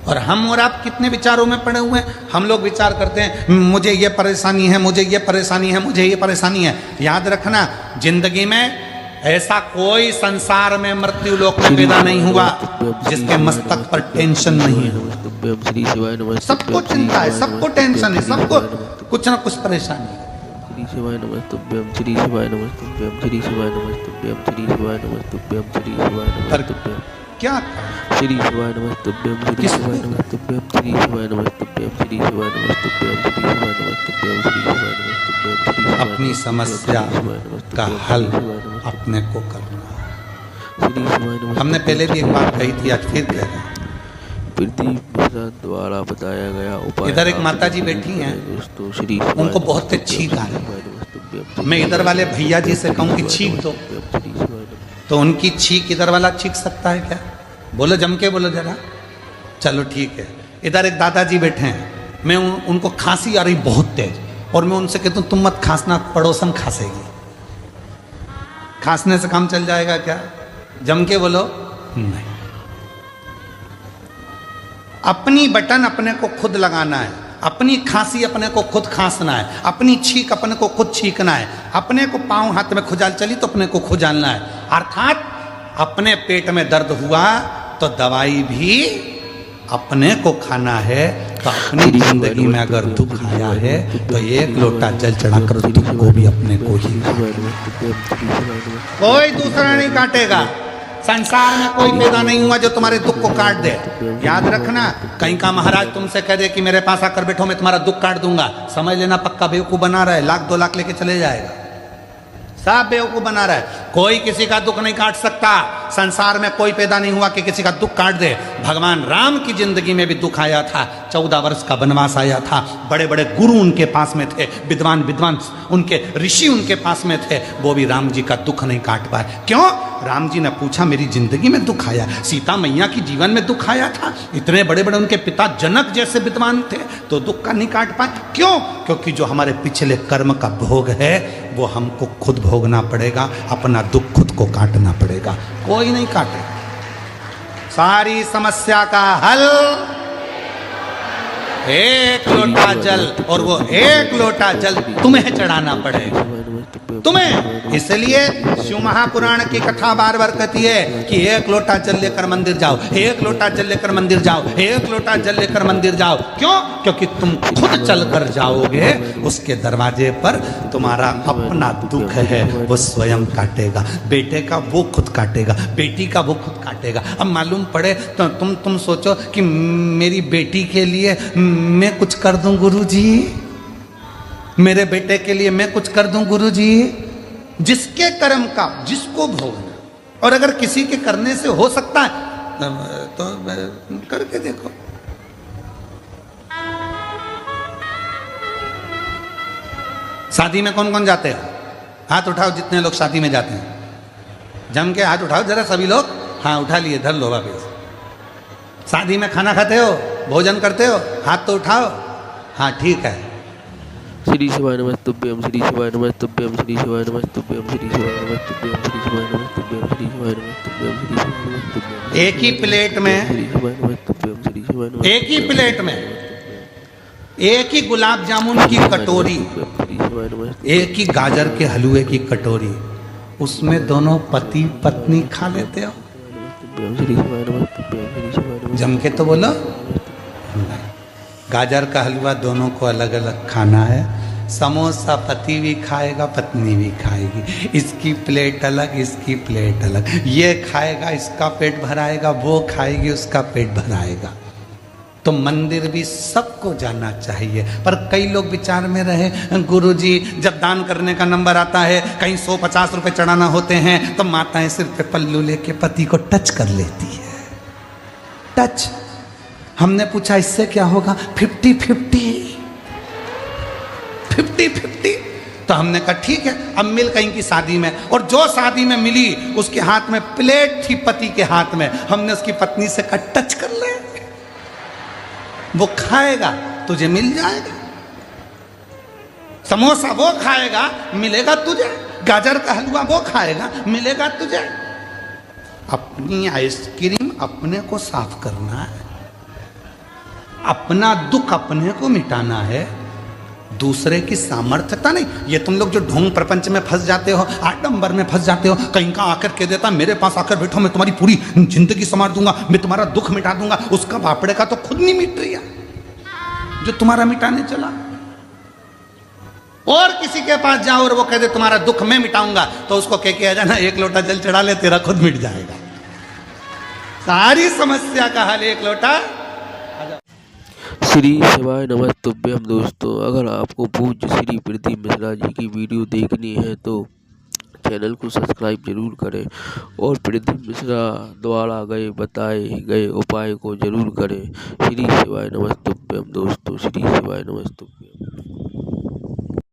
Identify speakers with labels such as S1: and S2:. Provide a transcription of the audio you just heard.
S1: और हम और आप कितने विचारों में पड़े हुए हैं। हम लोग विचार करते हैं मुझे ये परेशानी है, मुझे ये परेशानी है, मुझे ये परेशानी है। याद रखना, जिंदगी में ऐसा कोई संसार में मृत्यु लोक में पैदा नहीं हुआ जिसके मस्तक पर टेंशन नहीं है। सबको चिंता है, सबको टेंशन है, सबको कुछ ना कुछ परेशानी है।
S2: श्री शिवाय नमस्तुभ्यं, श्री शिवाय नमस्तुभ्यं, श्री शिवाय नमस्तुभ्यं, श्री शिवाय नमस्तुभ्यं, श्री शिवाय नमस्तुभ्यं,
S1: क्या
S2: श्री शिवाय नमस्तुभ्यं, श्री शिवाय नमस्तुभ्यं, श्री शिवाय नमस्तुभ्यं, श्री शिवाय नमस्तुभ्यं, श्री शिवाय नमस्तुभ्यं, श्री शिवाय नमस्तुभ्यं।
S1: अपनी समस्या का हल अपने को करना। हमने पहले भी एक बात कही थी, आज फिर कह रहे हैं।
S2: द्वारा बताया गया उपाय।
S1: इधर एक माता जी बैठी हैं, उनको बहुत छींक आ रही। मैं इधर वाले भैया जी से कहूँ कि छींक दो, तो उनकी छींक इधर वाला छींक सकता है क्या? बोलो, जम के बोलो जरा। चलो ठीक है। इधर एक दादाजी बैठे हैं, मैं उनको खांसी आ रही बहुत तेज, और मैं उनसे कहता हूँ तुम मत खांसना, पड़ोसन खांसेगी। खांसने से काम चल जाएगा क्या? जम के बोलो नहीं। अपनी बटन अपने को खुद लगाना है, अपनी खांसी अपने को खुद खांसना है, अपनी छींक अपने को खुद छींकना है, अपने को पांव हाथ में खुजाल चली तो अपने को खुजालना है। अर्थात अपने पेट में दर्द हुआ तो दवाई भी अपने को खाना है। तो अपनी जिंदगी में अगर दुख आया है तो एक लोटा जल चढ़ाकर दुख को भी अपने को ही, कोई दूसरा नहीं काटेगा। संसार में कोई पैदा नहीं हुआ जो तुम्हारे दुख को काट दे। याद रखना, कहीं का महाराज तुमसे कह दे कि मेरे पास आकर बैठो, मैं तुम्हारा दुख काट दूंगा, समझ लेना पक्का बेवकूफ बना रहा है, 1,00,000 2,00,000 लेके चले जाएगा। सब बेवकूफ बना रहा है। कोई किसी का दुख नहीं काट सकता। संसार में कोई पैदा नहीं हुआ कि किसी का दुख काट दे। भगवान राम की जिंदगी में भी दुख आया था, 14 वर्ष का वनवास आया था, बड़े बड़े गुरु उनके पास में थे, विद्वान विद्वान उनके ऋषि उनके पास में थे, वो भी राम जी का दुख नहीं काट पाए। क्यों? राम जी ने पूछा मेरी जिंदगी में दुख आया, सीता मैया की जीवन में दुख आया था, इतने बड़े बड़े उनके पिता जनक जैसे विद्वान थे, तो दुख का नहीं काट पाए। क्यों? क्योंकि जो हमारे पिछले कर्म का भोग है वो हमको खुद भोगना पड़ेगा, अपना दुख खुद को काटना पड़ेगा, कोई नहीं काटेगा। सारी समस्या का हल एक लोटा जल, और वो एक लोटा जल तुम्हें चढ़ाना पड़ेगा, तुम्हें। इसलिए शिव महापुराण की कथा बार बार कहती है कि एक लोटा जल लेकर मंदिर जाओ, एक लोटा जल लेकर मंदिर जाओ, एक लोटा जल लेकर मंदिर जाओ। क्यों? क्योंकि तुम खुद चलकर जाओगे, उसके दरवाजे पर तुम्हारा अपना दुख है वो स्वयं काटेगा। बेटे का वो खुद काटेगा, बेटी का वो खुद काटेगा। अब मालूम पड़े तो तुम सोचो कि मेरी बेटी के लिए मैं कुछ कर दूं गुरुजी, मेरे बेटे के लिए मैं कुछ कर दूं गुरुजी। जिसके कर्म का जिसको भोगना, और अगर किसी के करने से हो सकता है तो करके देखो। शादी में कौन कौन जाते हैं? हाथ उठाओ जितने लोग शादी में जाते हैं, जम के हाथ उठाओ जरा सभी लोग। हाँ उठा लिए, धर लो वापिस। शादी में खाना खाते हो, भोजन करते हो, हाथ तो उठाओ। हाँ ठीक है।
S2: श्री शिवाय नमस्तुभ्यं, श्री शिवाय नमस्तुभ्यं, श्री शिवाय नमस्तुभ्यं, श्री शिवाय नमस्तुभ्यं, श्री शिवाय नमस्तुभ्यं, श्री शिवाय नमस्तुभ्यं, श्री शिवाय नमस्तुभ्यं।
S1: एक ही प्लेट में, एक ही प्लेट में एक ही गुलाब जामुन की कटोरी, एक ही गाजर के हलवे की कटोरी, उसमें दोनों पति पत्नी खा लेते हो? जम के तो बोलो। गाजर का हलवा दोनों को अलग अलग खाना है। समोसा पति भी खाएगा, पत्नी भी खाएगी, इसकी प्लेट अलग, इसकी प्लेट अलग। ये खाएगा, इसका पेट भराएगा, वो खाएगी, उसका पेट भराएगा। तो मंदिर भी सबको जाना चाहिए। पर कई लोग विचार में रहे, गुरुजी जब दान करने का नंबर आता है, कहीं 150 रुपए चढ़ाना होते हैं, तो माताएं सिर पे पल्लू लेके पति को टच कर लेती है। टच। हमने पूछा इससे क्या होगा? 50-50। तो हमने कहा ठीक है, अब मिल कहीं की शादी में, और जो शादी में मिली उसके हाथ में प्लेट थी पति के हाथ में, हमने उसकी पत्नी से कहा टच कर ले, वो खाएगा तुझे मिल जाएगा। समोसा वो खाएगा मिलेगा तुझे, गाजर का हलवा वो खाएगा मिलेगा तुझे। अपनी आइसक्रीम अपने को साफ करना है। अपना दुख अपने को मिटाना है, दूसरे की सामर्थ्यता नहीं। ये तुम लोग जो ढोंग प्रपंच में फंस जाते हो, आडंबर में फंस जाते हो, कहीं का आकर कह देता मेरे पास आकर बैठो मैं तुम्हारी पूरी जिंदगी संवार दूंगा, मैं तुम्हारा दुख मिटा दूंगा, उसका बापड़े का तो खुद नहीं मिट रही जो तुम्हारा मिटाने चला। और किसी के पास जाओ और वो कह दे तुम्हारा दुख मैं मिटाऊंगा, तो उसको कह के आ जाना एक लोटा जल चढ़ा ले, तेरा खुद मिट जाएगा। सारी समस्या का हल एक लोटा।
S2: श्री शिवाय नमस्तुभ्यम। दोस्तों, अगर आपको पूज्य श्री प्रदीप मिश्रा जी की वीडियो देखनी है तो चैनल को सब्सक्राइब जरूर करें और प्रदीप मिश्रा द्वारा बताए गए उपाय को जरूर करें। श्री शिवाय नमस्तुभ्यम दोस्तों, श्री शिवाय नमस्तुभ्यम।